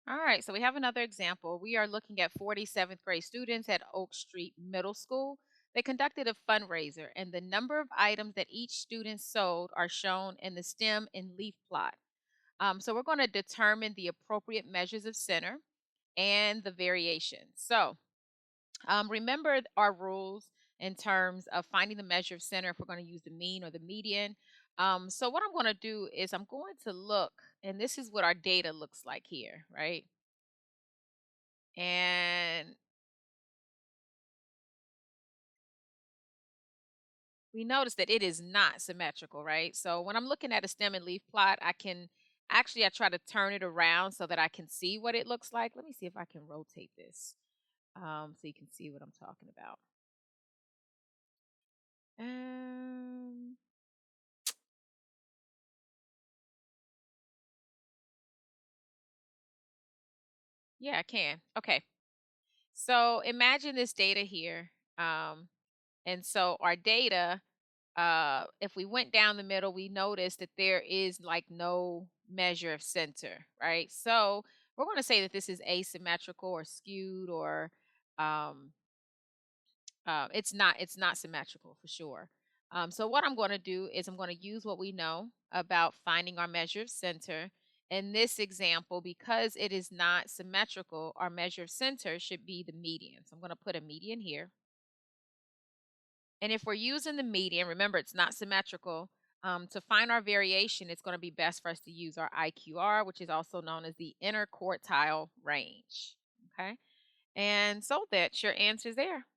All right, so we have another example. We are looking at 47th grade students at Oak Street Middle School. They conducted a fundraiser, and the number of items that each student sold are shown in the stem and leaf plot. So we're going to determine the appropriate measures of center and the variation. So remember our rules in terms of finding the measure of center if we're going to use the mean or the median. So what I'm going to do is I'm going to look, and this is what our data looks like here, right? And we notice that it is not symmetrical, right? So when I'm looking at a stem and leaf plot, I try to turn it around so that I can see what it looks like. Let me see if I can rotate this so you can see what I'm talking about. Um, yeah, I can. Okay. So imagine this data here. And so our data, if we went down the middle, we noticed that there is like no measure of center, right? So we're going to say that this is asymmetrical or skewed or um, it's not symmetrical for sure. So what I'm going to do is I'm going to use what we know about finding our measure of center. In this example, because it is not symmetrical, our measure of center should be the median. So I'm going to put a median here. And if we're using the median, remember it's not symmetrical. To find our variation, it's going to be best for us to use our IQR, which is also known as the interquartile range. Okay. And so that's your answers there.